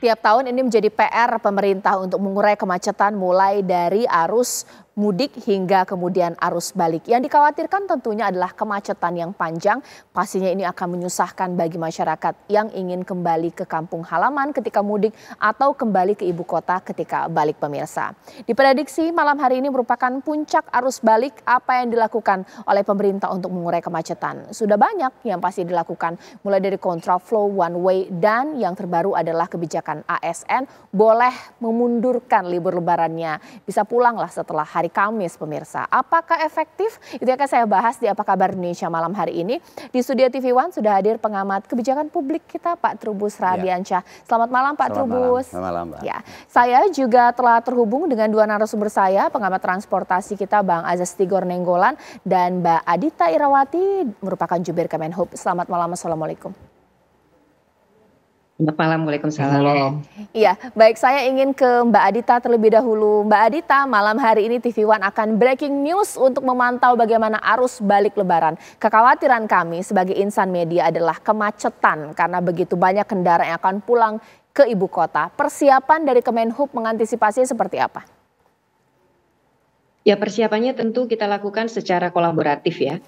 Tiap tahun ini menjadi PR pemerintah untuk mengurai kemacetan mulai dari arus mudik hingga kemudian arus balik. Yang dikhawatirkan tentunya adalah kemacetan yang panjang, pastinya ini akan menyusahkan bagi masyarakat yang ingin kembali ke kampung halaman ketika mudik atau kembali ke ibu kota ketika balik pemirsa. Diprediksi malam hari ini merupakan puncak arus balik. Apa yang dilakukan oleh pemerintah untuk mengurai kemacetan? Sudah banyak yang pasti dilakukan, mulai dari kontraflow, one way, dan yang terbaru adalah kebijakan ASN boleh memundurkan libur lebarannya. Bisa pulanglah setelah hari Kamis pemirsa. Apakah efektif? Itu akan saya bahas di Apa Kabar Indonesia malam hari ini. Di studio TV One sudah hadir pengamat kebijakan publik kita Pak Trubus Radiansyah. Selamat malam Pak Trubus. Selamat malam Mbak. Ya, saya juga telah terhubung dengan dua narasumber saya, pengamat transportasi kita Bang Azas Tigor Nenggolan dan Mbak Adita Irawati merupakan jubir Kemenhub. Selamat malam, assalamualaikum. Selamat malam, waalaikumsalam. Iya, baik, saya ingin ke Mbak Adita terlebih dahulu. Mbak Adita, malam hari ini TV One akan breaking news untuk memantau bagaimana arus balik lebaran. Kekhawatiran kami sebagai insan media adalah kemacetan karena begitu banyak kendaraan yang akan pulang ke ibu kota. Persiapan dari Kemenhub mengantisipasi seperti apa? Ya, persiapannya tentu kita lakukan secara kolaboratif ya,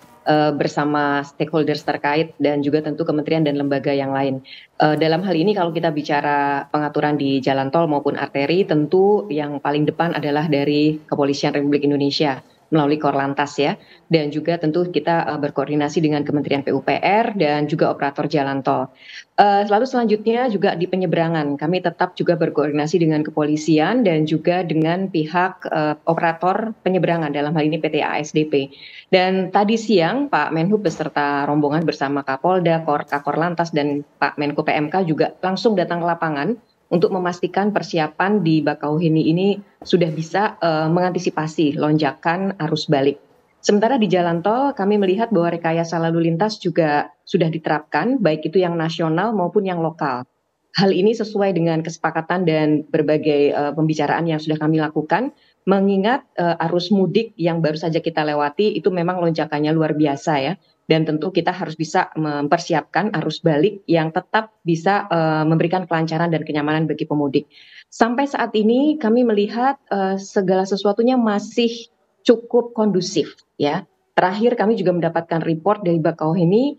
bersama stakeholders terkait dan juga tentu kementerian dan lembaga yang lain. Dalam hal ini kalau kita bicara pengaturan di jalan tol maupun arteri, tentu yang paling depan adalah dari Kepolisian Republik Indonesia melalui Korlantas ya, dan juga tentu kita berkoordinasi dengan Kementerian PUPR dan juga operator jalan tol. Lalu selanjutnya juga di penyeberangan, kami tetap juga berkoordinasi dengan kepolisian dan juga dengan pihak operator penyeberangan, dalam hal ini PT ASDP. Dan tadi siang Pak Menhub beserta rombongan bersama Kapolda, Kakor Lantas dan Pak Menko PMK juga langsung datang ke lapangan untuk memastikan persiapan di Bakauheni ini sudah bisa mengantisipasi lonjakan arus balik. Sementara di jalan tol kami melihat bahwa rekayasa lalu lintas juga sudah diterapkan, baik itu yang nasional maupun yang lokal. Hal ini sesuai dengan kesepakatan dan berbagai pembicaraan yang sudah kami lakukan, mengingat arus mudik yang baru saja kita lewati itu memang lonjakannya luar biasa ya. Dan tentu kita harus bisa mempersiapkan arus balik yang tetap bisa memberikan kelancaran dan kenyamanan bagi pemudik. Sampai saat ini kami melihat segala sesuatunya masih cukup kondusif ya. Terakhir kami juga mendapatkan report dari Bakauheni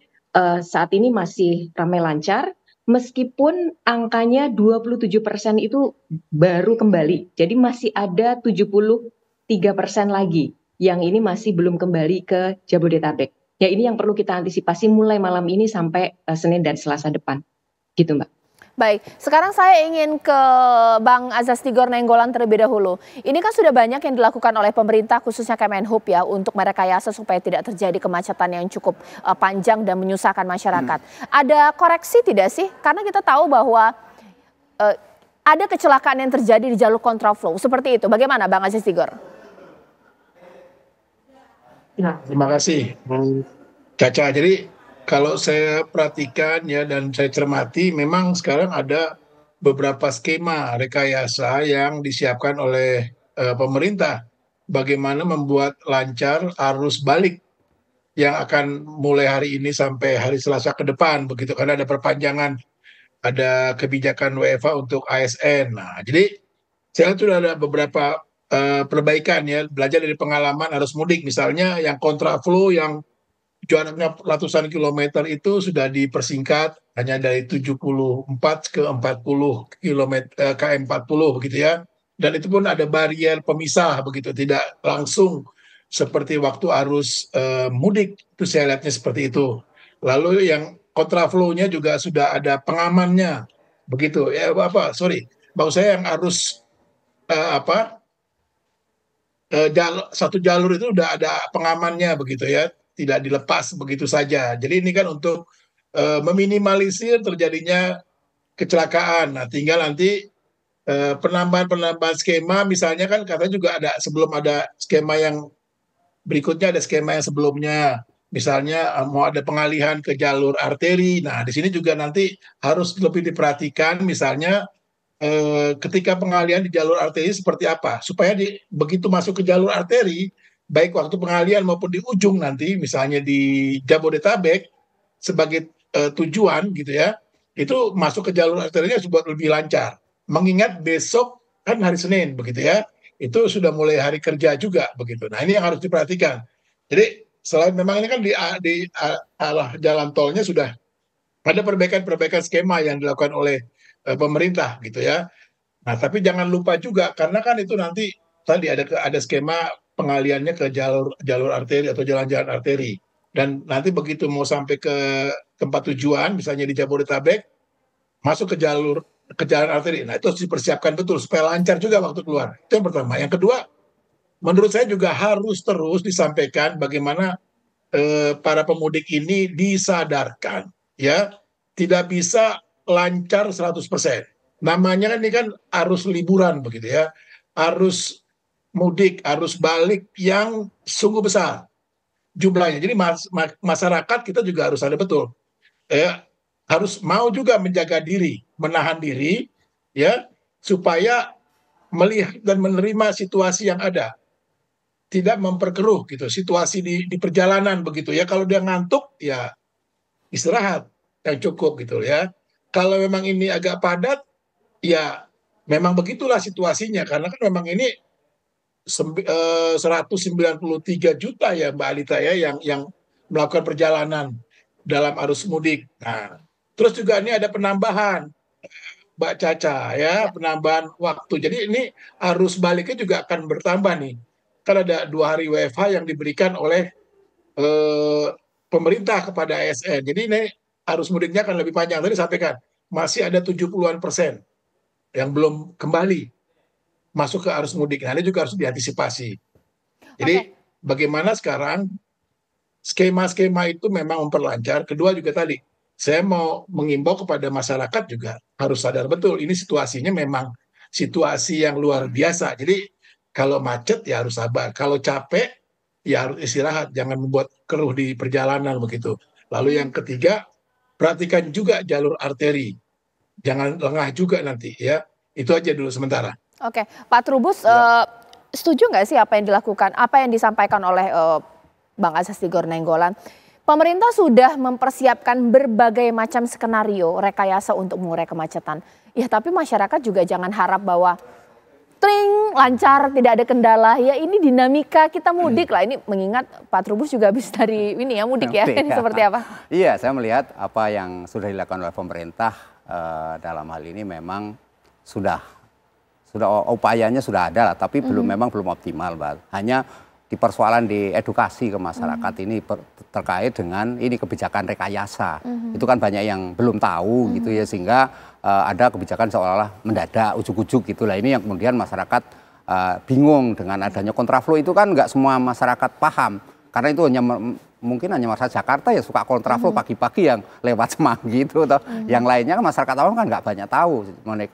saat ini masih ramai lancar, meskipun angkanya 27% itu baru kembali. Jadi masih ada 73% lagi yang ini masih belum kembali ke Jabodetabek. Ya, ini yang perlu kita antisipasi mulai malam ini sampai Senin dan Selasa depan. Gitu Mbak. Baik, sekarang saya ingin ke Bang Azas Tigor Nenggolan terlebih dahulu. Ini kan sudah banyak yang dilakukan oleh pemerintah khususnya Kemenhub ya untuk merekayasa supaya tidak terjadi kemacetan yang cukup panjang dan menyusahkan masyarakat. Ada koreksi tidak sih? Karena kita tahu bahwa ada kecelakaan yang terjadi di jalur kontraflow. Seperti itu, bagaimana Bang Azas Tigor? Ya, terima kasih Caca. Jadi kalau saya perhatikan ya dan saya cermati, memang sekarang ada beberapa skema rekayasa yang disiapkan oleh pemerintah. Bagaimana membuat lancar arus balik yang akan mulai hari ini sampai hari Selasa ke depan, begitu, karena ada perpanjangan, ada kebijakan WFA untuk ASN. Nah, jadi saya lihat sudah ada beberapa perbaikan ya, belajar dari pengalaman arus mudik, misalnya yang kontraflow yang jaraknya ratusan kilometer itu sudah dipersingkat hanya dari 74 ke 40 km 40 begitu ya, dan itu pun ada barrier pemisah begitu, tidak langsung seperti waktu arus mudik, itu saya lihatnya seperti itu. Lalu yang kontraflow-nya juga sudah ada pengamannya begitu ya, maksud saya yang arus satu jalur itu udah ada pengamannya begitu ya, tidak dilepas begitu saja. Jadi ini kan untuk meminimalisir terjadinya kecelakaan. Nah, tinggal nanti penambahan skema, misalnya kan katanya juga ada, sebelum ada skema yang berikutnya ada skema yang sebelumnya. Misalnya mau ada pengalihan ke jalur arteri. Nah, di sini juga nanti harus lebih diperhatikan, misalnya ketika pengalihan di jalur arteri seperti apa, supaya begitu masuk ke jalur arteri, baik waktu pengalihan maupun di ujung nanti, misalnya di Jabodetabek sebagai tujuan gitu ya, itu masuk ke jalur arterinya supaya lebih lancar. Mengingat besok kan hari Senin begitu ya, itu sudah mulai hari kerja juga begitu. Nah ini yang harus diperhatikan. Jadi selain memang ini kan di arah jalan tolnya sudah ada perbaikan-perbaikan skema yang dilakukan oleh pemerintah gitu ya. Nah tapi jangan lupa juga karena kan itu nanti tadi ada skema pengaliannya ke jalur jalur arteri atau jalan-jalan arteri. Dan nanti begitu mau sampai ke tempat tujuan, misalnya di Jabodetabek, masuk ke jalan arteri. Nah itu harus dipersiapkan betul supaya lancar juga waktu keluar. Itu yang pertama. Yang kedua, menurut saya juga harus terus disampaikan bagaimana para pemudik ini disadarkan, ya tidak bisa lancar 100%. Namanya kan ini kan arus liburan begitu ya, arus mudik, arus balik yang sungguh besar jumlahnya. Jadi masyarakat kita juga harus ada betul, ya harus mau juga menjaga diri, menahan diri, ya supaya melihat dan menerima situasi yang ada, tidak memperkeruh gitu situasi di perjalanan begitu ya. Kalau dia ngantuk ya istirahat yang cukup gitu ya. Kalau memang ini agak padat ya memang begitulah situasinya karena kan memang ini 193 juta ya Mbak Alita ya yang melakukan perjalanan dalam arus mudik. Nah, terus juga ini ada penambahan Mbak Caca ya, Ya. penambahan waktu. Jadi ini arus baliknya juga akan bertambah nih. Kan ada 2 hari WFH yang diberikan oleh eh, pemerintah kepada ASN. Jadi ini arus mudiknya akan lebih panjang. Tadi sampaikan masih ada 70-an% yang belum kembali masuk ke arus mudik. Nah, ini juga harus diantisipasi. Jadi Oke. bagaimana sekarang skema-skema itu memang memperlancar. Kedua juga tadi, saya mau mengimbau kepada masyarakat juga harus sadar betul ini situasinya memang situasi yang luar biasa. Jadi kalau macet ya harus sabar. Kalau capek ya harus istirahat. Jangan membuat keruh di perjalanan begitu. Lalu yang ketiga, perhatikan juga jalur arteri. Jangan lengah juga nanti ya. Itu aja dulu sementara. Oke, Pak Trubus, Ya. setuju nggak sih apa yang dilakukan, apa yang disampaikan oleh Bang Azas Tigor Nainggolan? Pemerintah sudah mempersiapkan berbagai macam skenario rekayasa untuk mengurai kemacetan. Ya, tapi masyarakat juga jangan harap bahwa tring lancar, tidak ada kendala. Ya, ini dinamika kita mudik lah. Ini mengingat Pak Trubus juga habis dari ini ya mudik ya. Ini seperti apa? Iya, saya melihat apa yang sudah dilakukan oleh pemerintah dalam hal ini memang sudah upayanya sudah ada lah, tapi memang belum optimal, Mbak. Hanya di persoalan di edukasi ke masyarakat ini terkait dengan ini kebijakan rekayasa. Itu kan banyak yang belum tahu gitu ya, sehingga ada kebijakan seolah-olah mendadak, ujuk-ujuk gitulah. Ini yang kemudian masyarakat bingung dengan adanya kontraflow. Itu kan nggak semua masyarakat paham, karena itu mungkin hanya masyarakat Jakarta ya suka kontraflow pagi-pagi yang lewat Semanggi itu, atau yang lainnya kan masyarakat awam kan nggak banyak tahu mengenai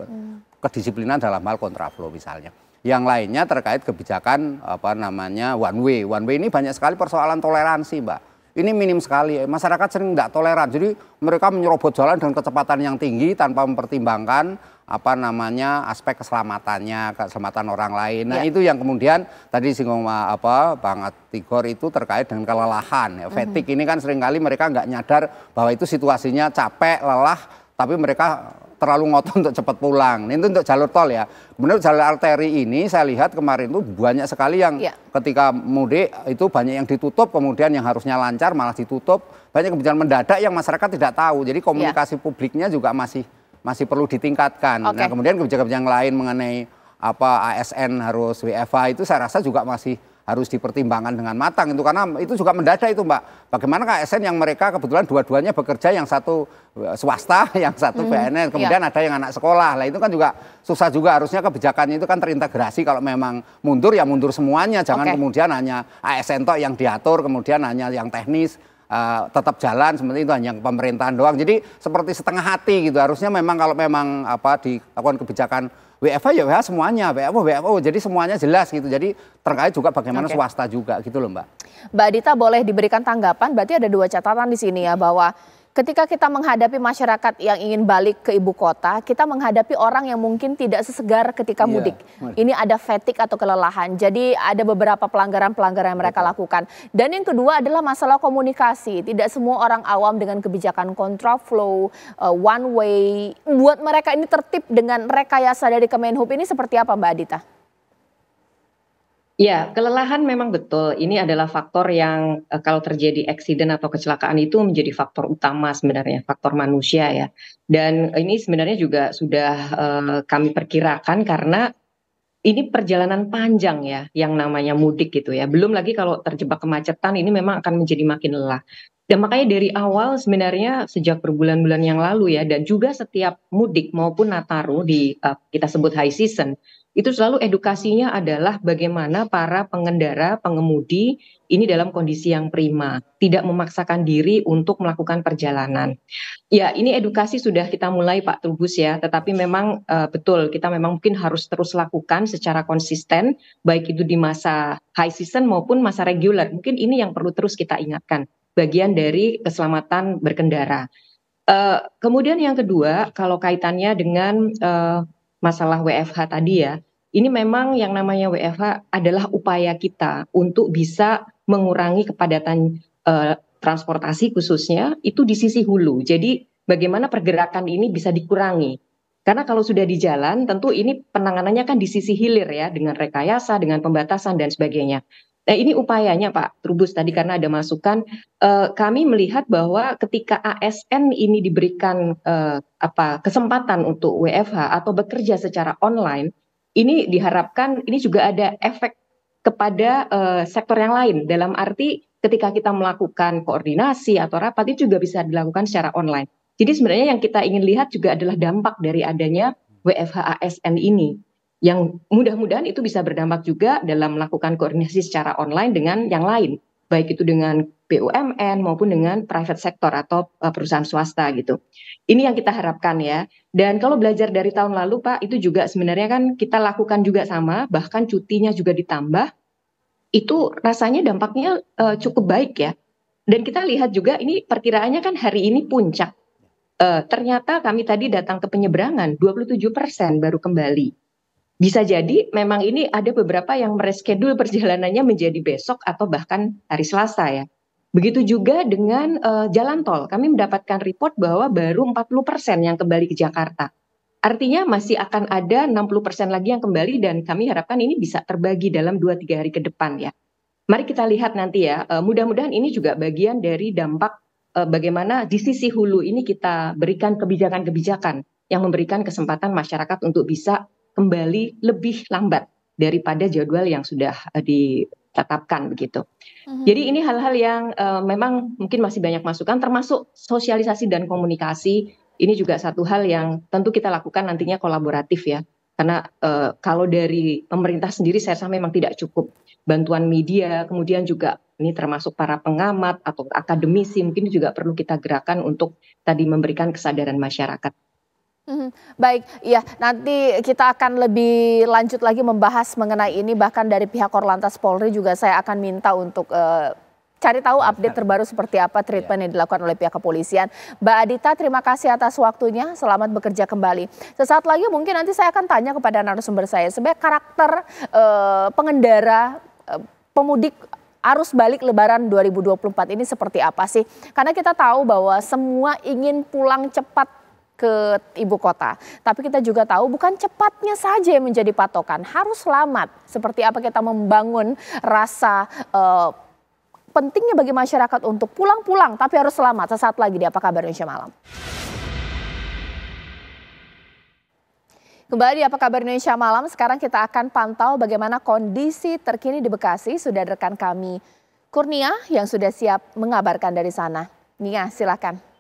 kedisiplinan dalam hal kontraflow misalnya. Yang lainnya terkait kebijakan apa namanya one way. One way ini banyak sekali persoalan toleransi, Mbak. Ini minim sekali. Masyarakat sering nggak toleran. Jadi mereka menyerobot jalan dengan kecepatan yang tinggi tanpa mempertimbangkan apa namanya aspek keselamatannya, keselamatan orang lain. Nah, itu yang kemudian tadi singgung Bang Tigor itu terkait dengan kelelahan. Fatigue ini kan seringkali mereka nggak nyadar bahwa itu situasinya capek, lelah, tapi mereka terlalu ngotot untuk cepat pulang. Ini untuk jalur tol ya. Benar, jalur arteri ini saya lihat kemarin itu banyak sekali yang ketika mudik itu banyak yang ditutup, kemudian yang harusnya lancar malah ditutup. Banyak kebijakan mendadak yang masyarakat tidak tahu. Jadi komunikasi publiknya juga masih perlu ditingkatkan. Nah, kemudian kebijakan yang lain mengenai apa ASN harus WFH itu saya rasa juga masih harus dipertimbangkan dengan matang itu, karena itu juga mendadak itu, Mbak. Bagaimana ASN yang mereka kebetulan dua-duanya bekerja, yang satu swasta, yang satu PNS, kemudian ada yang anak sekolah. Lah itu kan juga susah juga, harusnya kebijakannya itu kan terintegrasi. Kalau memang mundur ya mundur semuanya, jangan kemudian hanya ASN tok yang diatur, kemudian hanya yang teknis tetap jalan seperti itu, hanya pemerintahan doang. Jadi seperti setengah hati gitu. Harusnya memang kalau memang dilakukan kebijakan WFH ya WFH semuanya, WFO, jadi semuanya jelas gitu. Jadi terkait juga bagaimana swasta juga gitu loh, Mbak. Mbak Adita boleh diberikan tanggapan, berarti ada dua catatan di sini ya, bahwa Ketika kita menghadapi masyarakat yang ingin balik ke ibu kota, kita menghadapi orang yang mungkin tidak sesegar ketika mudik. Ini ada fatigue atau kelelahan. Jadi ada beberapa pelanggaran-pelanggaran yang mereka lakukan. Dan yang kedua adalah masalah komunikasi. Tidak semua orang awam dengan kebijakan kontraflow, one way. Buat mereka ini tertib dengan rekayasa dari Kemenhub ini seperti apa, Mbak Adita? Ya, kelelahan memang betul. Ini adalah faktor yang kalau terjadi eksiden atau kecelakaan itu menjadi faktor utama sebenarnya, faktor manusia ya. Dan ini sebenarnya juga sudah kami perkirakan karena ini perjalanan panjang ya, yang namanya mudik gitu ya. Belum lagi kalau terjebak kemacetan ini memang akan menjadi makin lelah. Dan makanya dari awal sebenarnya sejak berbulan-bulan yang lalu ya, dan juga setiap mudik maupun Nataru di kita sebut high season, itu selalu edukasinya adalah bagaimana para pengendara, pengemudi ini dalam kondisi yang prima, tidak memaksakan diri untuk melakukan perjalanan. Ya, ini edukasi sudah kita mulai Pak Trubus ya, tetapi memang betul kita memang mungkin harus terus lakukan secara konsisten, baik itu di masa high season maupun masa reguler. Mungkin ini yang perlu terus kita ingatkan, bagian dari keselamatan berkendara. Kemudian yang kedua, kalau kaitannya dengan masalah WFH tadi ya, ini memang yang namanya WFH adalah upaya kita untuk bisa mengurangi kepadatan transportasi khususnya itu di sisi hulu. Jadi bagaimana pergerakan ini bisa dikurangi. Karena kalau sudah di jalan tentu ini penanganannya kan di sisi hilir ya, dengan rekayasa, dengan pembatasan dan sebagainya. Nah ini upayanya Pak Trubus tadi karena ada masukan, kami melihat bahwa ketika ASN ini diberikan kesempatan untuk WFH atau bekerja secara online, ini diharapkan ini juga ada efek kepada sektor yang lain, dalam arti ketika kita melakukan koordinasi atau rapat itu juga bisa dilakukan secara online. Jadi sebenarnya yang kita ingin lihat juga adalah dampak dari adanya WFH ASN ini, yang mudah-mudahan itu bisa berdampak juga dalam melakukan koordinasi secara online dengan yang lain, baik itu dengan BUMN maupun dengan private sector atau perusahaan swasta gitu. Ini yang kita harapkan ya. Dan kalau belajar dari tahun lalu Pak, itu juga sebenarnya kan kita lakukan juga sama, bahkan cutinya juga ditambah, itu rasanya dampaknya cukup baik ya. Dan kita lihat juga ini perkiraannya kan hari ini puncak. Ternyata kami tadi datang ke penyeberangan, 27% baru kembali. Bisa jadi memang ini ada beberapa yang mereschedule perjalanannya menjadi besok atau bahkan hari Selasa ya. Begitu juga dengan jalan tol. Kami mendapatkan report bahwa baru 40% yang kembali ke Jakarta. Artinya masih akan ada 60% lagi yang kembali dan kami harapkan ini bisa terbagi dalam 2-3 hari ke depan ya. Mari kita lihat nanti ya, mudah-mudahan ini juga bagian dari dampak bagaimana di sisi hulu ini kita berikan kebijakan-kebijakan yang memberikan kesempatan masyarakat untuk bisa kembali lebih lambat daripada jadwal yang sudah ditetapkan begitu. Jadi ini hal-hal yang memang mungkin masih banyak masukan, termasuk sosialisasi dan komunikasi. Ini juga satu hal yang tentu kita lakukan nantinya kolaboratif ya. Karena kalau dari pemerintah sendiri saya rasa memang tidak cukup. Bantuan media, kemudian juga ini termasuk para pengamat atau akademisi mungkin juga perlu kita gerakan untuk tadi memberikan kesadaran masyarakat. Baik, ya nanti kita akan lebih lanjut lagi membahas mengenai ini, bahkan dari pihak Korlantas Polri juga saya akan minta untuk cari tahu update terbaru seperti apa treatment yang dilakukan oleh pihak kepolisian. Mbak Adita, terima kasih atas waktunya, selamat bekerja kembali. Sesaat lagi mungkin nanti saya akan tanya kepada narasumber saya, sebenarnya karakter pengendara pemudik arus balik Lebaran 2024 ini seperti apa sih? Karena kita tahu bahwa semua ingin pulang cepat ke ibu kota. Tapi kita juga tahu bukan cepatnya saja yang menjadi patokan, harus selamat. Seperti apa kita membangun rasa pentingnya bagi masyarakat untuk pulang-pulang tapi harus selamat. Sesaat lagi di Apa Kabar Indonesia Malam. Kembali di Apa Kabar Indonesia Malam, sekarang kita akan pantau bagaimana kondisi terkini di Bekasi. Sudah ada rekan kami Kurnia yang sudah siap mengabarkan dari sana. Nia, silakan.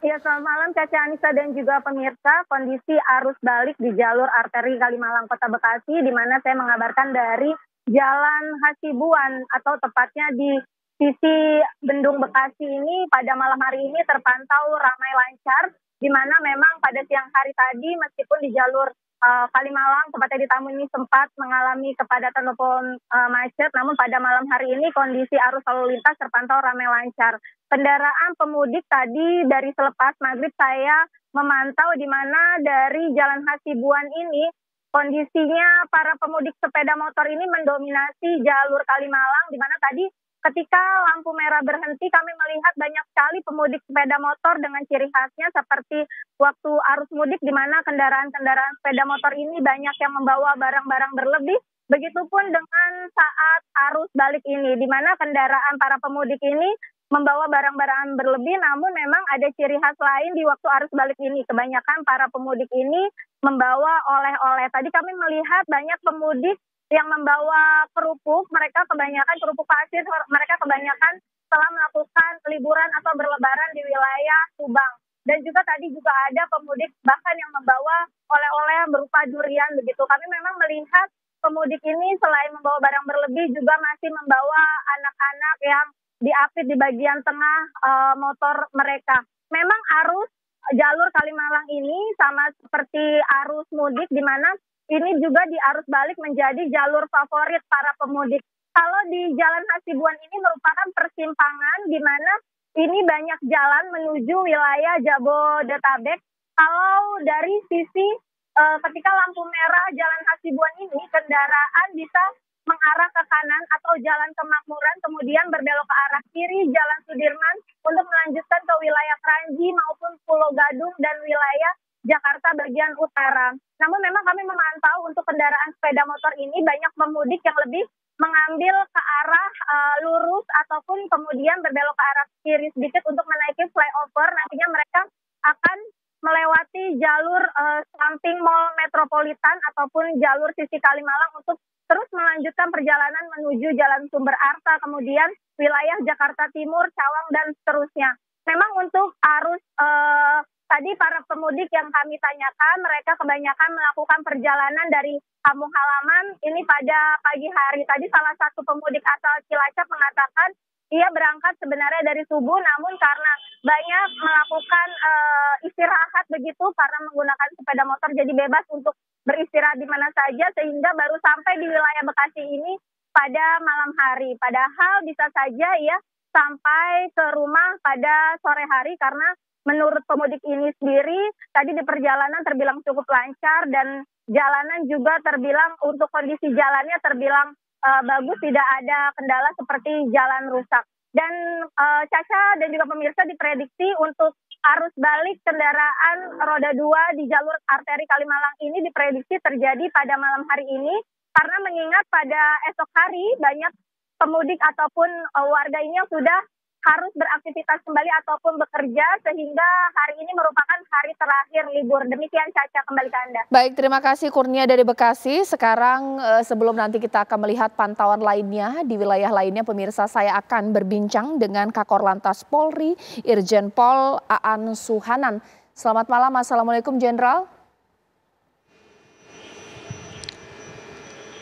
Ya, selamat malam Caca, Anissa dan juga pemirsa. Kondisi arus balik di jalur arteri Kalimalang Kota Bekasi, di mana saya mengabarkan dari Jalan Hasibuan atau tepatnya di sisi Bendung Bekasi ini pada malam hari ini terpantau ramai lancar, di mana memang pada siang hari tadi meskipun di jalur Kalimalang, tepatnya di Tamu ini sempat mengalami kepadatan maupun macet, namun pada malam hari ini kondisi arus lalu lintas terpantau ramai lancar. Kendaraan pemudik tadi dari selepas maghrib saya memantau di mana dari Jalan Hasibuan ini kondisinya para pemudik sepeda motor ini mendominasi jalur Kalimalang, di mana tadi ketika lampu merah berhenti kami melihat banyak sekali pemudik sepeda motor dengan ciri khasnya seperti waktu arus mudik di mana kendaraan-kendaraan sepeda motor ini banyak yang membawa barang-barang berlebih. Begitupun dengan saat arus balik ini di mana kendaraan para pemudik ini membawa barang-barang berlebih, namun memang ada ciri khas lain di waktu arus balik ini. Kebanyakan para pemudik ini membawa oleh-oleh. Tadi kami melihat banyak pemudik yang membawa kerupuk, mereka kebanyakan kerupuk pasir, mereka kebanyakan telah melakukan liburan atau berlebaran di wilayah Subang. Dan juga tadi juga ada pemudik bahkan yang membawa oleh-oleh berupa durian begitu. Kami memang melihat pemudik ini selain membawa barang berlebih juga masih membawa anak-anak yang diapit di bagian tengah motor mereka. Memang arus jalur Kalimalang ini sama seperti arus mudik di mana ini juga di arus balik menjadi jalur favorit para pemudik. Kalau di Jalan Hasibuan ini merupakan persimpangan di mana ini banyak jalan menuju wilayah Jabodetabek. Kalau dari sisi ketika lampu merah Jalan Hasibuan ini, kendaraan bisa mengarah ke kanan atau Jalan Kemakmuran, kemudian berbelok ke arah kiri Jalan Sudirman untuk melanjutkan ke wilayah Kranji maupun Pulau Gadung dan wilayah Jakarta bagian utara. Namun memang kami memantau untuk kendaraan sepeda motor ini banyak pemudik yang lebih mengambil ke arah lurus ataupun kemudian berbelok ke arah kiri sedikit untuk menaiki flyover. Nantinya mereka akan melewati jalur samping Mall Metropolitan ataupun jalur sisi Kalimalang untuk terus melanjutkan perjalanan menuju Jalan Sumber Arta, kemudian wilayah Jakarta Timur, Cawang, dan seterusnya. Memang untuk arus tadi para pemudik yang kami tanyakan, mereka kebanyakan melakukan perjalanan dari kampung halaman ini pada pagi hari. Tadi salah satu pemudik asal Cilacap mengatakan ia berangkat sebenarnya dari subuh, namun karena banyak melakukan istirahat begitu karena menggunakan sepeda motor jadi bebas untuk beristirahat di mana saja sehingga baru sampai di wilayah Bekasi ini pada malam hari. Padahal bisa saja ia sampai ke rumah pada sore hari karena menurut pemudik ini sendiri tadi di perjalanan terbilang cukup lancar dan jalanan juga terbilang untuk kondisi jalannya terbilang bagus, tidak ada kendala seperti jalan rusak. Dan Caca dan juga pemirsa diprediksi untuk arus balik kendaraan roda 2 di jalur arteri Kalimalang ini diprediksi terjadi pada malam hari ini karena mengingat pada esok hari banyak pemudik ataupun warga ini yang sudah harus beraktivitas kembali ataupun bekerja sehingga hari ini merupakan hari terakhir libur. Demikian Caca, kembali ke Anda. Baik, terima kasih Kurnia dari Bekasi. Sekarang sebelum nanti kita akan melihat pantauan lainnya di wilayah lainnya, pemirsa, saya akan berbincang dengan Kakor Lantas Polri, Irjen Pol Aan Suhanan. Selamat malam, Assalamualaikum Jenderal.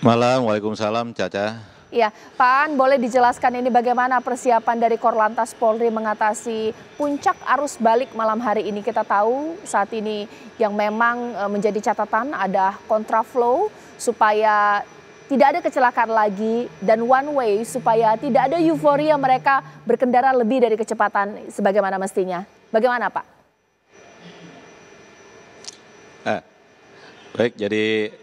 Malam, Waalaikumsalam Caca. Ya, Pak Aan, boleh dijelaskan ini bagaimana persiapan dari Korlantas Polri mengatasi puncak arus balik malam hari ini? Kita tahu saat ini yang memang menjadi catatan ada kontraflow supaya tidak ada kecelakaan lagi dan one way supaya tidak ada euforia mereka berkendara lebih dari kecepatan sebagaimana mestinya. Bagaimana Pak? Baik, jadi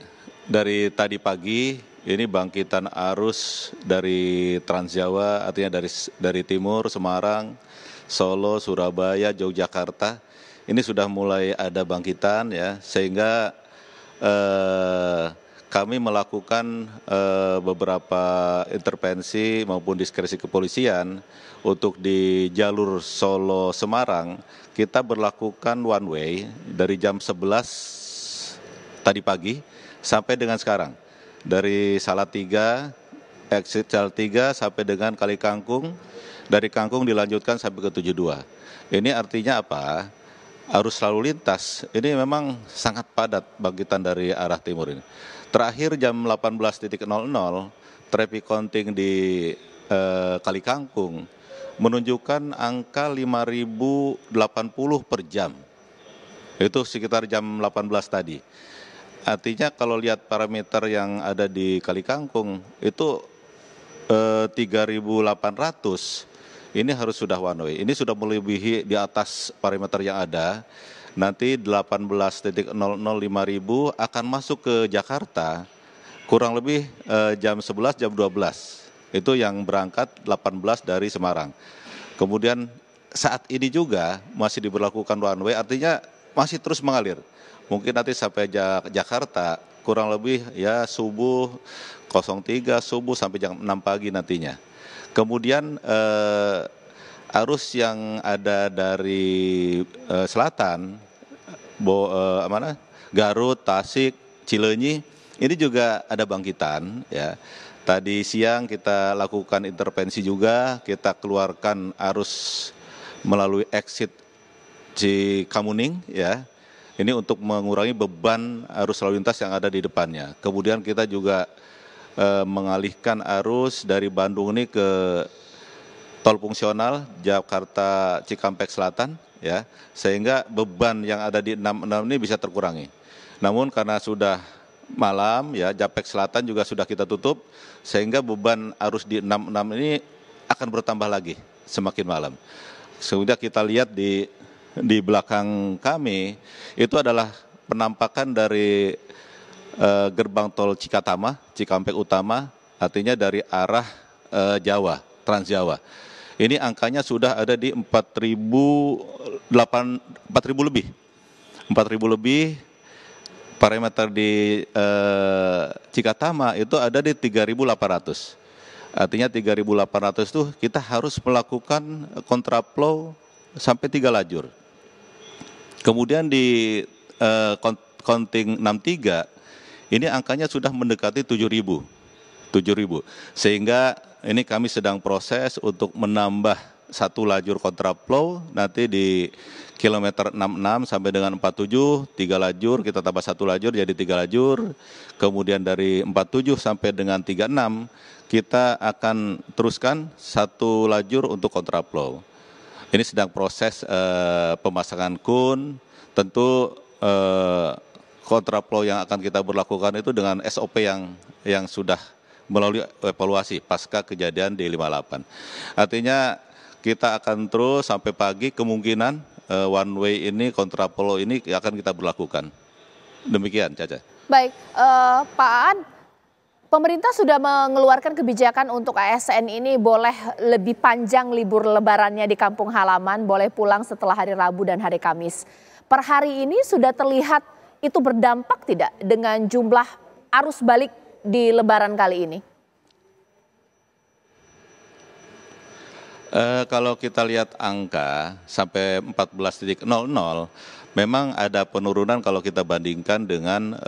dari tadi pagi ini bangkitan arus dari Transjawa, artinya dari timur, Semarang, Solo, Surabaya, Yogyakarta. Ini sudah mulai ada bangkitan ya, sehingga kami melakukan beberapa intervensi maupun diskresi kepolisian untuk di jalur Solo Semarang. Kita berlakukan one way dari jam 11 tadi pagi sampai dengan sekarang. Dari Salatiga, exit Salatiga sampai dengan Kali Kangkung, dari Kangkung dilanjutkan sampai ke 72. Ini artinya apa? Arus lalu lintas ini memang sangat padat bangkitan dari arah timur ini. Terakhir jam 18.00, traffic counting di Kali Kangkung menunjukkan angka 5.080 per jam. Itu sekitar jam 18 tadi. artinya kalau lihat parameter yang ada di Kali Kangkung itu 3.800, ini harus sudah one way. Ini sudah melebihi di atas parameter yang ada. Nanti 18.00 5.000 akan masuk ke Jakarta kurang lebih jam 11, jam 12. Itu yang berangkat 18 dari Semarang. Kemudian saat ini juga masih diberlakukan one way, artinya masih terus mengalir. Mungkin nanti sampai Jakarta kurang lebih ya subuh 03 subuh sampai jam 6 pagi nantinya. Kemudian arus yang ada dari selatan, Garut, Tasik, Cileunyi, ini juga ada bangkitan ya. Tadi siang kita lakukan intervensi juga, kita keluarkan arus melalui exit Cikamuning ya. Ini untuk mengurangi beban arus lalu lintas yang ada di depannya. Kemudian kita juga mengalihkan arus dari Bandung ini ke tol fungsional Jakarta Cikampek Selatan ya, sehingga beban yang ada di 66 ini bisa terkurangi. Namun karena sudah malam ya, Japek Selatan juga sudah kita tutup, sehingga beban arus di 66 ini akan bertambah lagi semakin malam. Sudah kita lihat di belakang kami itu adalah penampakan dari gerbang tol Cikatama, Cikampek Utama, artinya dari arah Jawa, Trans Jawa. Ini angkanya sudah ada di 4.000 lebih. 4.000 lebih, parameter di Cikatama itu ada di 3.800. Artinya 3.800 itu kita harus melakukan kontraflow sampai 3 lajur. Kemudian di konting 63 ini angkanya sudah mendekati 7.000. Sehingga ini kami sedang proses untuk menambah 1 lajur kontraflow nanti di kilometer 66 sampai dengan 47, 3 lajur, kita tambah 1 lajur jadi 3 lajur. Kemudian dari 47 sampai dengan 36 kita akan teruskan 1 lajur untuk kontraflow. Ini sedang proses pemasangan kun, tentu kontraflow yang akan kita berlakukan itu dengan SOP yang sudah melalui evaluasi pasca kejadian di 58. Artinya kita akan terus sampai pagi, kemungkinan one way ini, kontraflow ini akan kita berlakukan. Demikian, Caca. Baik, Pak Aan, pemerintah sudah mengeluarkan kebijakan untuk ASN ini boleh lebih panjang libur lebarannya di kampung halaman, boleh pulang setelah hari Rabu dan hari Kamis. Per hari ini sudah terlihat itu berdampak tidak dengan jumlah arus balik di lebaran kali ini? Kalau kita lihat angka sampai 14.00, memang ada penurunan kalau kita bandingkan dengan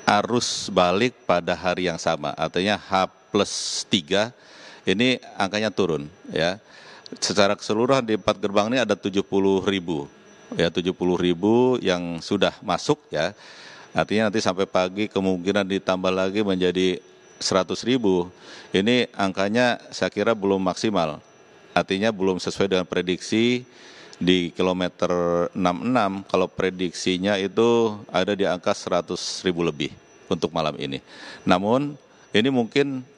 arus balik pada hari yang sama, artinya H+3 ini angkanya turun ya. Secara keseluruhan di 4 gerbang ini ada 70.000 ya, 70.000 yang sudah masuk ya. Artinya nanti sampai pagi kemungkinan ditambah lagi menjadi 100.000. Ini angkanya saya kira belum maksimal. Artinya belum sesuai dengan prediksi di kilometer 66. Kalau prediksinya itu ada di angka 100.000 lebih untuk malam ini. Namun ini mungkin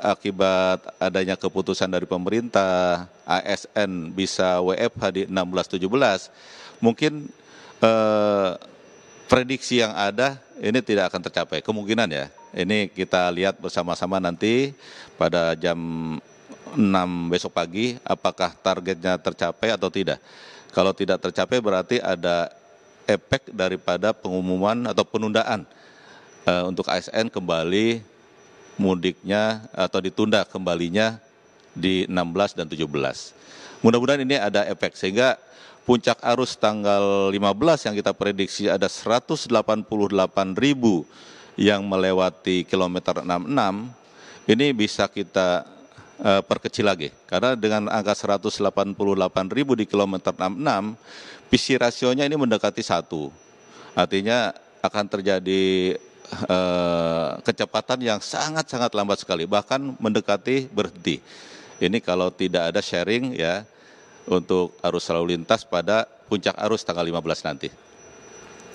akibat adanya keputusan dari pemerintah, ASN bisa WFH di 16-17, mungkin prediksi yang ada ini tidak akan tercapai, kemungkinan ya. Ini kita lihat bersama-sama nanti pada jam 6 besok pagi apakah targetnya tercapai atau tidak. Kalau tidak tercapai berarti ada efek daripada pengumuman atau penundaan untuk ASN kembali mudiknya atau ditunda kembalinya di 16 dan 17. Mudah-mudahan ini ada efek sehingga puncak arus tanggal 15 yang kita prediksi ada 188.000 yang melewati kilometer 66, ini bisa kita perkecil lagi. Karena dengan angka 188.000 di kilometer 66, PC rasionya ini mendekati 1. Artinya akan terjadi kecepatan yang sangat-sangat lambat sekali, bahkan mendekati berhenti. Ini kalau tidak ada sharing ya untuk arus lalu lintas pada puncak arus tanggal 15 nanti.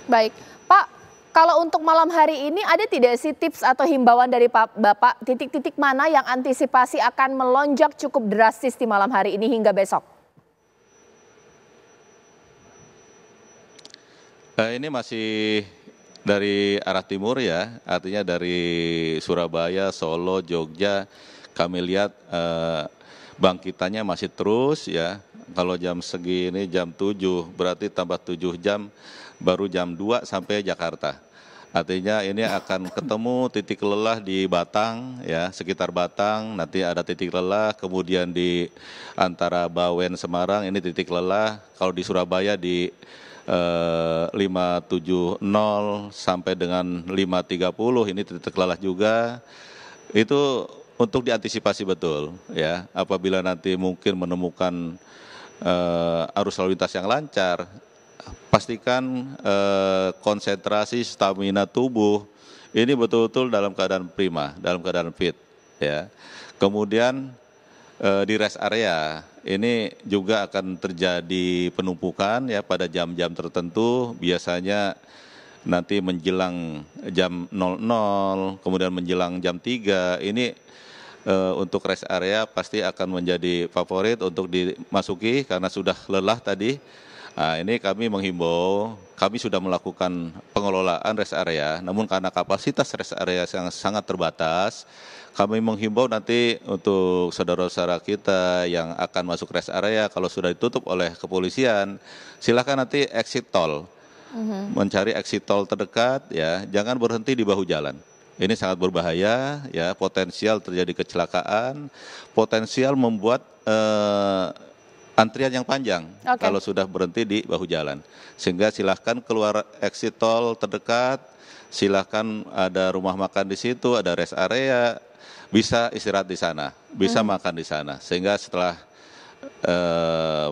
Baik, Pak, kalau untuk malam hari ini ada tidak sih tips atau himbauan dari Bapak titik-titik mana yang antisipasi akan melonjak cukup drastis di malam hari ini hingga besok? Ini masih dari arah timur ya, artinya dari Surabaya, Solo, Jogja, kami lihat bangkitannya masih terus ya. Kalau jam segini jam 7 berarti tambah 7 jam baru jam 2 sampai Jakarta. Artinya ini akan ketemu titik lelah di Batang ya, sekitar Batang nanti ada titik lelah, kemudian di antara Bawen Semarang ini titik lelah, kalau di Surabaya di 570 sampai dengan 530 ini titik lelah juga. Itu untuk diantisipasi betul ya, apabila nanti mungkin menemukan arus lalu lintas yang lancar, pastikan konsentrasi stamina tubuh ini betul-betul dalam keadaan prima, dalam keadaan fit ya. Kemudian di rest area ini juga akan terjadi penumpukan ya pada jam-jam tertentu, biasanya nanti menjelang jam 00, kemudian menjelang jam 3, ini untuk rest area pasti akan menjadi favorit untuk dimasuki karena sudah lelah tadi. Nah, ini kami menghimbau, kami sudah melakukan pengelolaan rest area, namun karena kapasitas rest area yang sangat terbatas, kami menghimbau nanti untuk saudara-saudara kita yang akan masuk rest area, kalau sudah ditutup oleh kepolisian, silakan nanti exit tol, mencari exit tol terdekat, ya, jangan berhenti di bahu jalan. Ini sangat berbahaya, ya, potensial terjadi kecelakaan, potensial membuat antrian yang panjang kalau sudah berhenti di bahu jalan. Sehingga silahkan keluar exit tol terdekat, silahkan ada rumah makan di situ, ada rest area, bisa istirahat di sana, bisa makan di sana. Sehingga setelah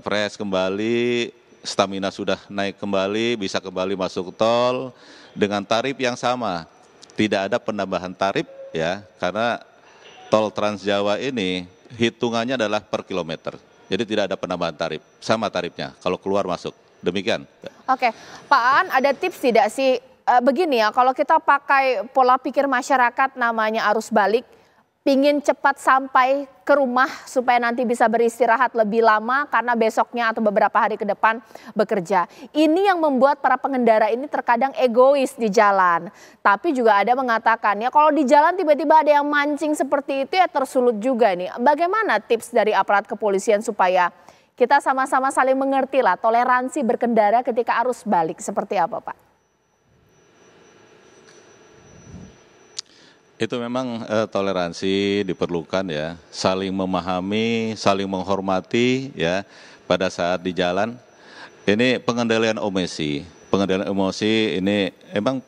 fresh kembali, stamina sudah naik kembali, bisa kembali masuk tol dengan tarif yang sama. Tidak ada penambahan tarif ya, karena tol Trans Jawa ini hitungannya adalah per kilometer. Jadi tidak ada penambahan tarif, sama tarifnya kalau keluar masuk. Demikian. Oke, Pak Aan, ada tips tidak sih begini ya, kalau kita pakai pola pikir masyarakat namanya arus balik, pingin cepat sampai ke rumah supaya nanti bisa beristirahat lebih lama karena besoknya atau beberapa hari ke depan bekerja. Ini yang membuat para pengendara ini terkadang egois di jalan. Tapi juga ada mengatakan ya kalau di jalan tiba-tiba ada yang mancing seperti itu ya tersulut juga nih. Bagaimana tips dari aparat kepolisian supaya kita sama-sama saling mengerti lah toleransi berkendara ketika arus balik seperti apa, Pak? Itu memang toleransi diperlukan ya, saling memahami, saling menghormati ya pada saat di jalan. Ini pengendalian emosi ini emang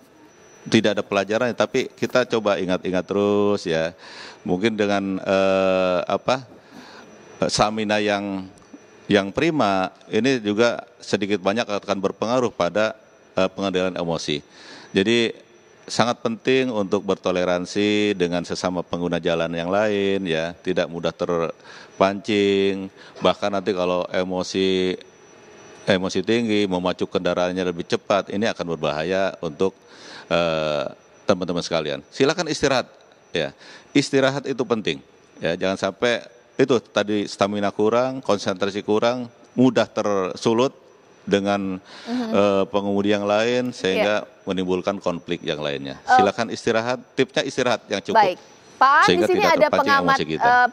tidak ada pelajaran, tapi kita coba ingat-ingat terus ya. Mungkin dengan stamina yang prima ini juga sedikit banyak akan berpengaruh pada pengendalian emosi. Jadi sangat penting untuk bertoleransi dengan sesama pengguna jalan yang lain ya, tidak mudah terpancing, bahkan nanti kalau emosi tinggi memacu kendaraannya lebih cepat, ini akan berbahaya untuk teman-teman sekalian. Silakan istirahat ya. Istirahat itu penting ya, jangan sampai itu tadi stamina kurang, konsentrasi kurang, mudah tersulut dengan pengemudi yang lain sehingga menimbulkan konflik yang lainnya. Silakan istirahat, tipsnya istirahat yang cukup. Baik, Pak, di sini ada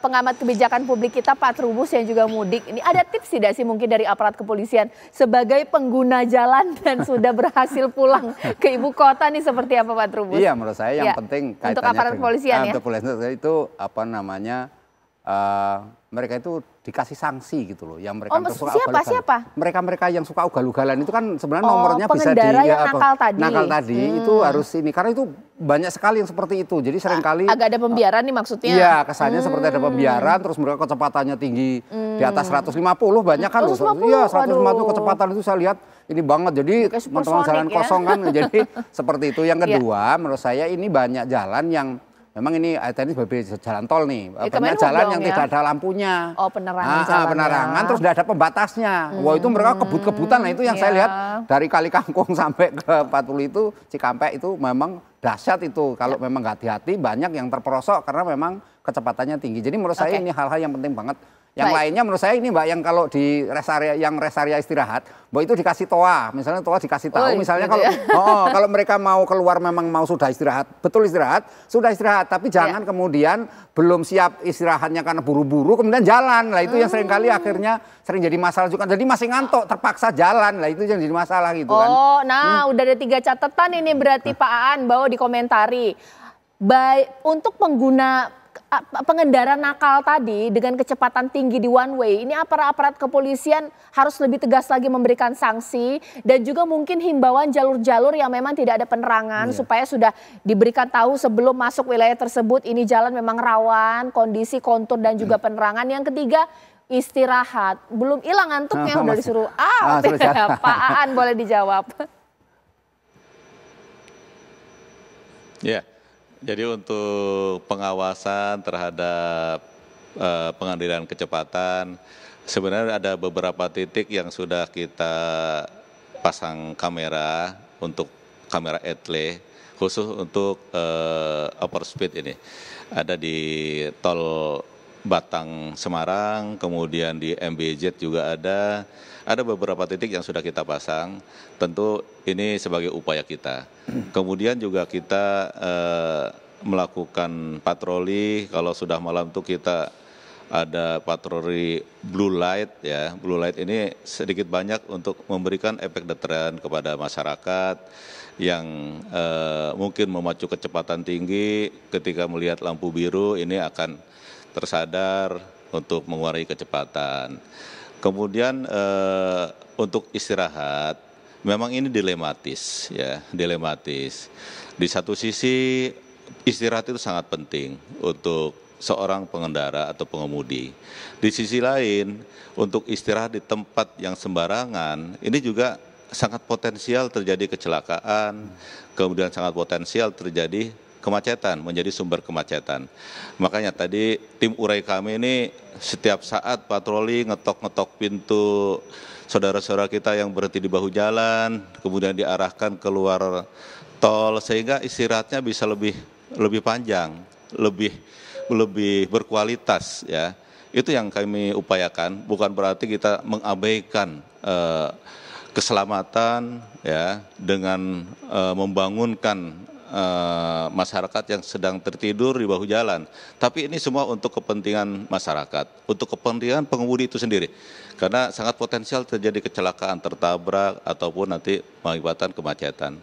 pengamat kebijakan publik kita Pak Trubus yang juga mudik. Ini ada tips tidak sih mungkin dari aparat kepolisian sebagai pengguna jalan dan sudah berhasil pulang ke ibu kota nih seperti apa Pak Trubus? Iya, menurut saya yang penting kaitannya untuk aparat kepolisian ya. Untuk kepolisian itu apa namanya? Mereka itu dikasih sanksi gitu loh, yang mereka suka siapa? Mereka yang suka ugal-ugalan itu kan sebenarnya nomornya bisa yang nakal tadi itu harus ini, karena itu banyak sekali yang seperti itu. Jadi seringkali agak ada pembiaran nih maksudnya. Iya, kesannya seperti ada pembiaran, terus mereka kecepatannya tinggi di atas 150 banyak kan loh. Iya, 150 kecepatan itu saya lihat ini banget. Jadi teman-teman jalan kosong kan. Jadi seperti itu. Yang kedua, menurut saya ini banyak jalan yang memang ini teknis sebagai jalan tol nih. Banyak Kemenhub jalan dong yang ya. tidak ada lampunya. Oh, penerangan jalan penerangan, ya. terus tidak ada pembatasnya. Wah, itu mereka kebut-kebutan. Nah, itu yang saya lihat dari Kali Kangkung sampai ke Patuli itu, Cikampek itu memang dahsyat itu. Kalau memang nggak hati-hati, banyak yang terperosok karena memang kecepatannya tinggi. Jadi menurut saya ini hal-hal yang penting banget. Yang lainnya menurut saya ini Mbak, yang kalau di rest area istirahat, Mbak itu dikasih toa, misalnya toa dikasih tahu, misalnya gitu kalau kalau mereka mau keluar memang mau sudah istirahat, betul istirahat, sudah istirahat, tapi jangan kemudian belum siap istirahatnya karena buru-buru kemudian jalan, lah itu yang seringkali akhirnya sering jadi masalah juga. Jadi masih ngantuk, terpaksa jalan, lah itu yang jadi masalah gitu kan. Oh, nah udah ada 3 catatan ini berarti Pak Aan, bawa dikomentari. Baik untuk pengendara nakal tadi dengan kecepatan tinggi di one way, ini aparat kepolisian harus lebih tegas lagi memberikan sanksi dan juga mungkin himbauan jalur-jalur yang memang tidak ada penerangan supaya sudah diberikan tahu sebelum masuk wilayah tersebut ini jalan memang rawan, kondisi kontur dan juga penerangan. Yang ketiga, istirahat. Belum hilang ngantuknya udah disuruh Pak Aan boleh dijawab. Ya. Jadi untuk pengawasan terhadap pengendalian kecepatan, sebenarnya ada beberapa titik yang sudah kita pasang kamera untuk kamera etle khusus untuk overspeed ini. Ada di tol Batang Semarang, kemudian di MBZ juga ada beberapa titik yang sudah kita pasang. Tentu ini sebagai upaya kita. Kemudian juga kita melakukan patroli. Kalau sudah malam itu kita ada patroli blue light ya. Blue light ini sedikit banyak untuk memberikan efek deteran kepada masyarakat yang mungkin memacu kecepatan tinggi. Ketika melihat lampu biru ini akan tersadar untuk mengurangi kecepatan. Kemudian untuk istirahat, memang ini dilematis ya, dilematis. Di satu sisi istirahat itu sangat penting untuk seorang pengendara atau pengemudi. Di sisi lain, untuk istirahat di tempat yang sembarangan, ini juga sangat potensial terjadi kecelakaan, kemudian sangat potensial terjadi kemacetan, menjadi sumber kemacetan. Makanya tadi tim urai kami ini setiap saat patroli ngetok-ngetok pintu saudara-saudara kita yang berhenti di bahu jalan, kemudian diarahkan keluar tol sehingga istirahatnya bisa lebih panjang, lebih berkualitas ya. Itu yang kami upayakan, bukan berarti kita mengabaikan keselamatan ya dengan membangunkan masyarakat yang sedang tertidur di bahu jalan. Tapi ini semua untuk kepentingan masyarakat, untuk kepentingan pengemudi itu sendiri. Karena sangat potensial terjadi kecelakaan, tertabrak, ataupun nanti mengakibatkan kemacetan.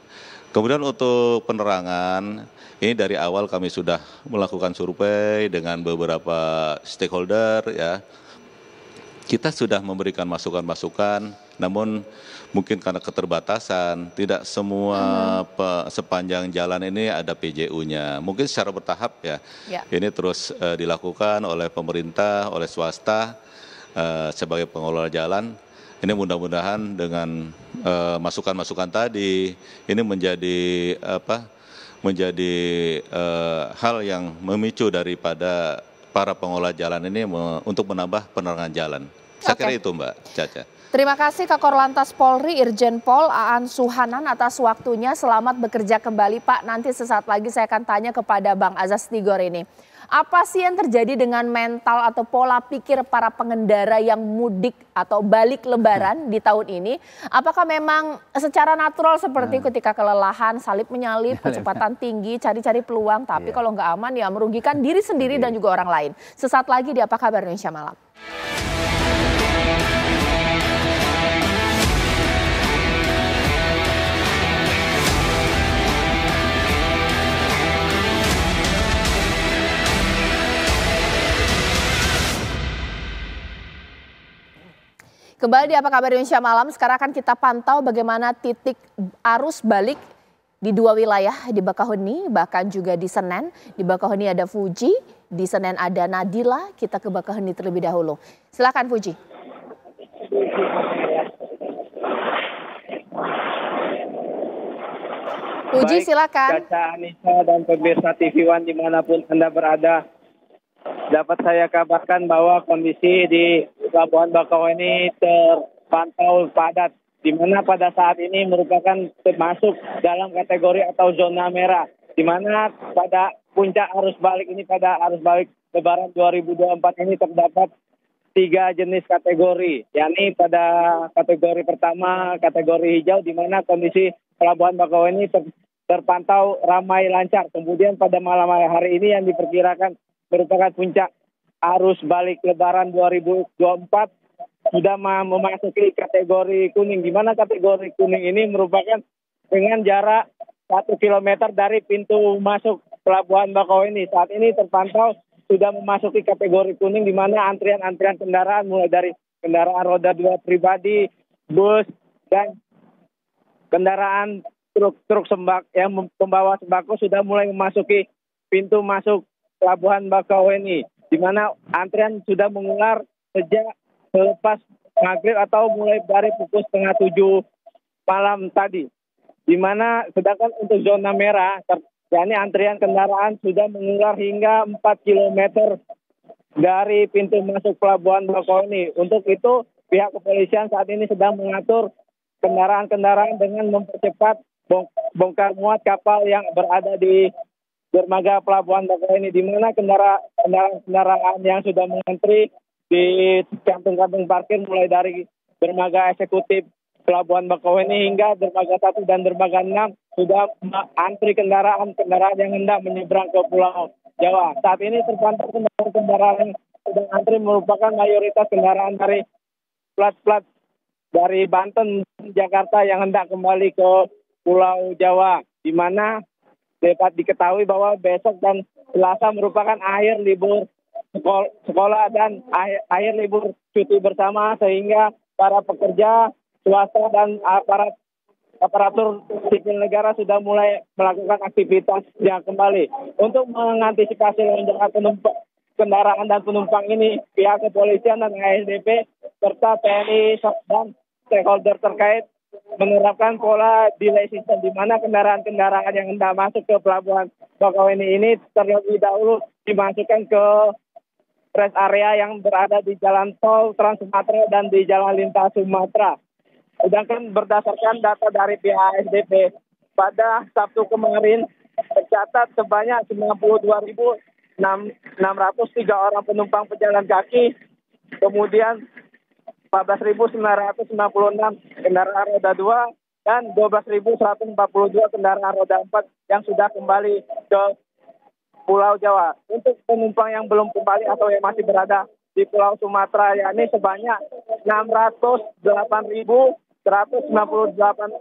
Kemudian untuk penerangan, ini dari awal kami sudah melakukan survei dengan beberapa stakeholder ya. Kita sudah memberikan masukan-masukan, namun mungkin karena keterbatasan, tidak semua sepanjang jalan ini ada PJU-nya. Mungkin secara bertahap ya. Ini terus dilakukan oleh pemerintah, oleh swasta sebagai pengelola jalan. Ini mudah-mudahan dengan masukan-masukan tadi, ini menjadi hal yang memicu daripada para pengelola jalan ini untuk menambah penerangan jalan. Saya kira itu Mbak Caca. Terima kasih Kakor Lantas Polri Irjen Pol Aan Suhanan atas waktunya. Selamat bekerja kembali Pak. Nanti sesaat lagi saya akan tanya kepada Bang Azaz Tigor ini. Apa sih yang terjadi dengan mental atau pola pikir para pengendara yang mudik atau balik lebaran di tahun ini? Apakah memang secara natural seperti ketika kelelahan, salip menyalip, kecepatan tinggi, cari-cari peluang. Tapi kalau nggak aman ya merugikan diri sendiri dan juga orang lain. Sesaat lagi di Apa Kabar Indonesia Malam. Kembali di Apa Kabar Indonesia Malam, sekarang akan kita pantau bagaimana titik arus balik di 2 wilayah, di Bakahuni, bahkan juga di Senen. Di Bakahuni ada Fuji, di Senen ada Nadila. Kita ke Bakahuni terlebih dahulu. Silakan Fuji. Puji Baik silakan. Caca, Anissa, dan pemirsa TV One dimanapun Anda berada, dapat saya kabarkan bahwa kondisi di Pelabuhan Bakauheni terpantau padat, di mana pada saat ini merupakan termasuk dalam kategori atau zona merah, di mana pada puncak arus balik ini, pada arus balik Lebaran 2024 ini terdapat 3 jenis kategori, yakni pada kategori pertama, kategori hijau, di mana kondisi Pelabuhan Bakauheni terpantau ramai lancar. Kemudian pada malam hari ini yang diperkirakan merupakan puncak arus balik Lebaran 2024 sudah memasuki kategori kuning, di mana kategori kuning ini merupakan dengan jarak 1 kilometer dari pintu masuk Pelabuhan Bakauheni. Saat ini terpantau sudah memasuki kategori kuning, di mana antrian-antrian kendaraan mulai dari kendaraan roda 2 pribadi, bus, dan kendaraan truk sembako yang membawa sembako sudah mulai memasuki pintu masuk Pelabuhan Bakauheni, di mana antrian sudah mengular sejak selepas maghrib atau mulai dari pukul 6:30 malam tadi. Di mana sedangkan untuk zona merah, yakni antrian kendaraan sudah mengular hingga 4 kilometer dari pintu masuk Pelabuhan Bakauheni. Untuk itu pihak kepolisian saat ini sedang mengatur kendaraan-kendaraan dengan mempercepat bongkar muat kapal yang berada di dermaga Pelabuhan Bakauheni, di mana kendaraan yang sudah mengantri di kantung-kantung parkir mulai dari dermaga eksekutif Pelabuhan Bakauheni hingga dermaga 1 dan dermaga 6 sudah antri kendaraan yang hendak menyeberang ke Pulau Jawa. Saat ini terpantau kendaraan yang sedang antri merupakan mayoritas kendaraan dari plat-plat dari Banten, Jakarta yang hendak kembali ke Pulau Jawa, di mana dapat diketahui bahwa besok dan Selasa merupakan akhir libur sekolah dan akhir libur cuti bersama, sehingga para pekerja swasta dan aparatur sipil negara sudah mulai melakukan aktivitas yang kembali. Untuk mengantisipasi lonjakan penumpang kendaraan dan penumpang ini, pihak kepolisian dan ASDP serta TNI dan stakeholder terkait menerapkan pola delay system, di mana kendaraan-kendaraan yang hendak masuk ke Pelabuhan Bakauheni ini terlebih dahulu dimasukkan ke rest area yang berada di Jalan Tol Trans Sumatera dan di Jalan Lintas Sumatera. Sedangkan berdasarkan data dari pihak SDP, pada Sabtu kemarin tercatat sebanyak 92.603 orang penumpang pejalan kaki, kemudian 14.996 kendaraan roda 2 dan 12.142 kendaraan roda 4 yang sudah kembali ke Pulau Jawa. Untuk penumpang yang belum kembali atau yang masih berada di Pulau Sumatera, yakni sebanyak 608.198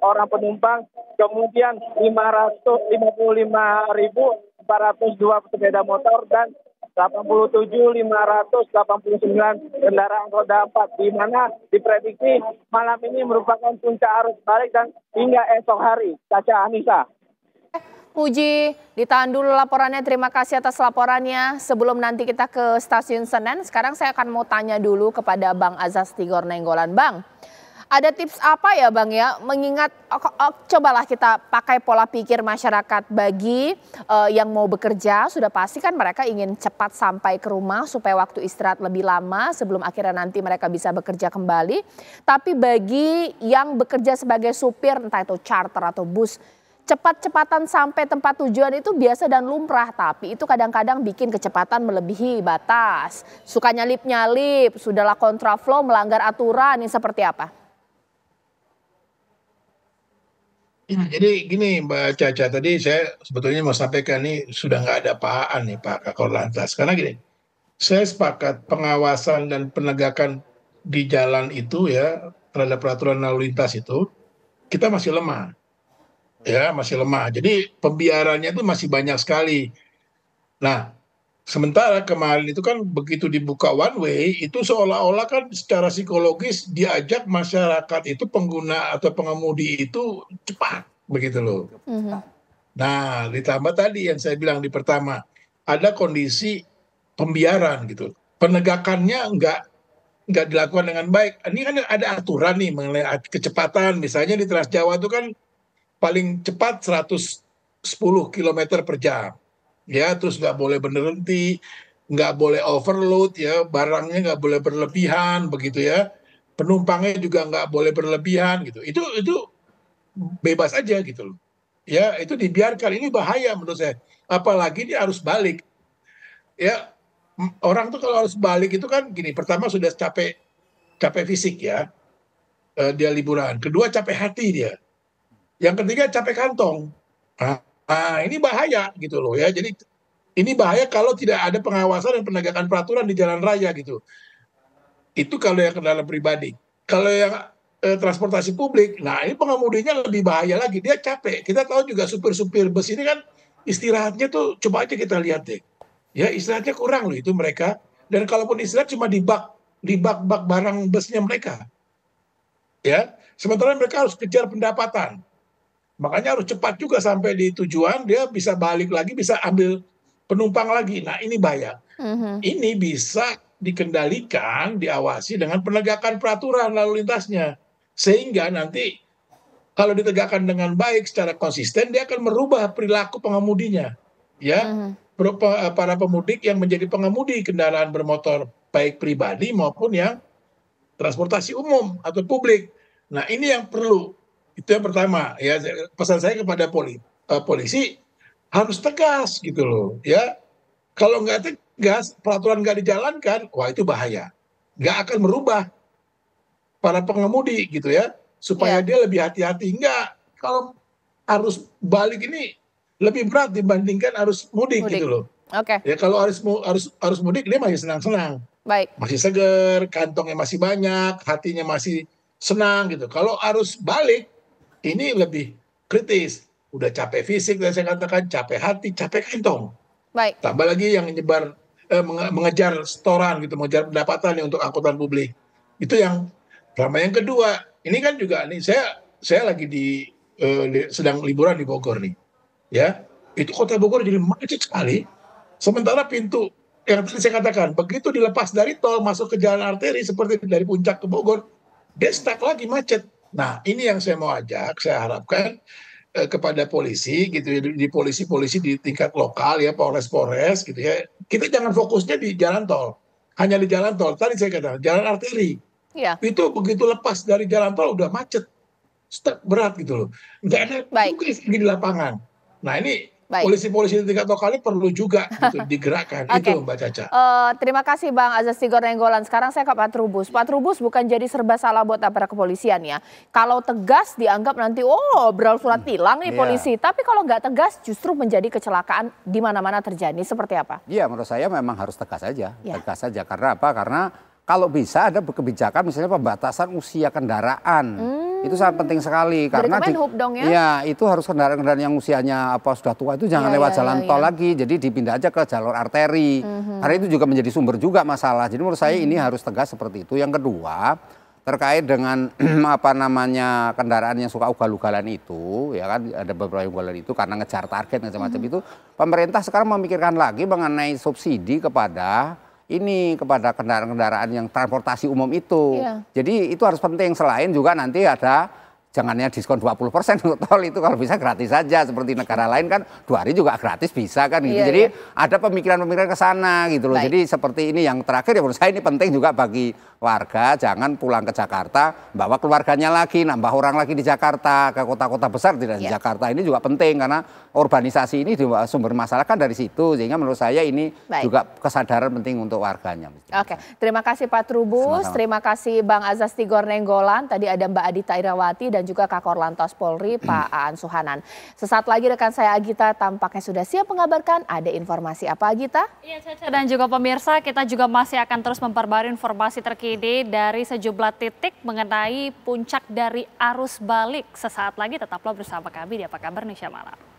orang penumpang, kemudian 555.402 sepeda motor dan 87.589 kendaraan roda 4, di mana diprediksi malam ini merupakan puncak arus balik dan hingga esok hari. Caca, Anissa. Puji, ditahan dulu laporannya. Terima kasih atas laporannya. Sebelum nanti kita ke Stasiun Senen, sekarang saya akan mau tanya dulu kepada Bang Azaz Tigor Nainggolan. Bang, ada tips apa ya Bang ya, mengingat cobalah kita pakai pola pikir masyarakat bagi yang mau bekerja, sudah pasti kan mereka ingin cepat sampai ke rumah supaya waktu istirahat lebih lama sebelum akhirnya nanti mereka bisa bekerja kembali. Tapi bagi yang bekerja sebagai supir, entah itu charter atau bus, cepat-cepatan sampai tempat tujuan itu biasa dan lumrah, tapi itu kadang-kadang bikin kecepatan melebihi batas. Suka nyalip-nyalip, sudahlah kontraflow, melanggar aturan, ini seperti apa? Ya, jadi gini Mbak Caca, tadi saya sebetulnya mau sampaikan nih sudah nggak ada apaan nih Pak Kakor Lantas. Karena gini, saya sepakat pengawasan dan penegakan di jalan itu ya terhadap peraturan lalu lintas itu kita masih lemah. Ya, masih lemah. Jadi pembiarannya itu masih banyak sekali. Nah, sementara kemarin itu kan begitu dibuka one way, itu seolah-olah kan secara psikologis diajak masyarakat itu pengguna atau pengemudi itu cepat, begitu loh. Nah, ditambah tadi yang saya bilang di pertama, ada kondisi pembiaran gitu. Penegakannya nggak dilakukan dengan baik. Ini kan ada aturan nih mengenai kecepatan, misalnya di Trans Jawa itu kan paling cepat 110 km per jam. Ya, terus nggak boleh berhenti, nggak boleh overload ya, barangnya nggak boleh berlebihan begitu ya. Penumpangnya juga nggak boleh berlebihan gitu. Itu bebas aja gitu loh. Ya, itu dibiarkan. Ini bahaya menurut saya. Apalagi dia harus balik. Ya, orang tuh kalau harus balik itu kan gini, pertama sudah capek fisik ya, dia liburan. Kedua capek hati dia. Yang ketiga capek kantong. Ini bahaya gitu loh ya. Jadi ini bahaya kalau tidak ada pengawasan dan penegakan peraturan di jalan raya gitu. Itu kalau yang kendaraan pribadi. Kalau yang transportasi publik, nah ini pengemudinya lebih bahaya lagi. Dia capek. Kita tahu juga supir-supir bus ini kan istirahatnya tuh coba aja kita lihat deh. Ya istirahatnya kurang loh itu mereka. Dan kalaupun istirahat cuma di bak barang busnya mereka. Ya, sementara mereka harus kejar pendapatan. Makanya harus cepat juga sampai di tujuan, dia bisa balik lagi, bisa ambil penumpang lagi. Nah ini bahaya. Ini bisa dikendalikan, diawasi dengan penegakan peraturan lalu lintasnya. Sehingga nanti kalau ditegakkan dengan baik secara konsisten, dia akan merubah perilaku pengemudinya. Ya, para pemudik yang menjadi pengemudi kendaraan bermotor, baik pribadi maupun yang transportasi umum atau publik. Nah ini yang perlu, itu yang pertama ya, pesan saya kepada polisi harus tegas gitu loh ya. Kalau nggak tegas, peraturan nggak dijalankan, wah itu bahaya. Nggak akan merubah para pengemudi gitu ya, supaya dia lebih hati-hati. Nggak, kalau arus balik ini lebih berat dibandingkan arus mudik. Gitu loh. Ya kalau arus mudik dia masih senang-senang. Baik. Masih seger, kantongnya masih banyak, hatinya masih senang gitu. Kalau arus balik, ini lebih kritis. Udah capek fisik, dan saya katakan capek hati, capek kantong. Baik. Tambah lagi yang mengejar setoran gitu, mengejar pendapatan untuk angkutan publik. Itu yang pertama. Yang kedua, ini kan juga nih saya lagi sedang liburan di Bogor nih. Ya, itu kota Bogor jadi macet sekali. Sementara pintu yang tadi saya katakan, begitu dilepas dari tol masuk ke jalan arteri seperti dari Puncak ke Bogor, dia stuck lagi macet. Nah, ini yang saya mau ajak, saya harapkan kepada polisi gitu ya, di polisi-polisi di tingkat lokal ya, Polres gitu ya. Kita jangan fokusnya di jalan tol. Hanya di jalan tol. Tadi saya katakan jalan arteri. Iya. Itu begitu lepas dari jalan tol udah macet. Stuck berat gitu loh. Nggak ada tugas lagi di lapangan. Nah, ini polisi-polisi di tingkat lokal ini perlu juga gitu, digerakkan. Itu Mbak Caca. Terima kasih Bang Azas Tigor Nainggolan. Sekarang saya ke Pak Trubus. Pak Trubus, bukan jadi serba salah buat aparat kepolisian ya. Kalau tegas dianggap nanti bersurat tilang nih polisi. Tapi kalau nggak tegas justru menjadi kecelakaan di mana-mana terjadi. Seperti apa? Iya, menurut saya memang harus tegas saja. Tegas saja. Karena apa? Karena kalau bisa ada kebijakan misalnya pembatasan usia kendaraan. Itu sangat penting sekali karena itu harus kendaraan-kendaraan yang usianya sudah tua itu jangan lewat jalan tol lagi, jadi dipindah aja ke jalur arteri. Karena itu juga menjadi sumber juga masalah. Jadi menurut saya ini harus tegas seperti itu. Yang kedua, terkait dengan kendaraan yang suka ugal-ugalan itu, ya kan ada beberapa ugalan itu karena ngejar target macam-macam itu, pemerintah sekarang memikirkan lagi mengenai subsidi kepada kendaraan-kendaraan yang transportasi umum itu. Jadi itu harus penting. Selain juga nanti ada jangannya diskon 20% untuk tol, itu kalau bisa gratis saja seperti negara lain kan 2 hari juga gratis bisa kan gitu. Jadi ada pemikiran-pemikiran ke sana gitu loh. Jadi seperti ini yang terakhir ya menurut saya ini penting juga bagi warga, jangan pulang ke Jakarta bawa keluarganya lagi, nambah orang lagi di Jakarta, ke kota-kota besar tidak di Jakarta. Ini juga penting karena urbanisasi ini sumber masalah kan dari situ, sehingga menurut saya ini juga kesadaran penting untuk warganya. Oke, terima kasih Pak Trubus, terima kasih Bang Azas Tigor Nainggolan, tadi ada Mbak Adita Irawati dan juga Kakor Lantas Polri Pak Aan Suhanan. Sesaat lagi rekan saya Agita tampaknya sudah siap mengabarkan ada informasi apa Agita? Iya Caca dan juga pemirsa, kita juga masih akan terus memperbarui informasi terkini dari sejumlah titik mengenai puncak dari arus balik. Sesaat lagi tetaplah bersama kami di Apa Kabar Indonesia Malam.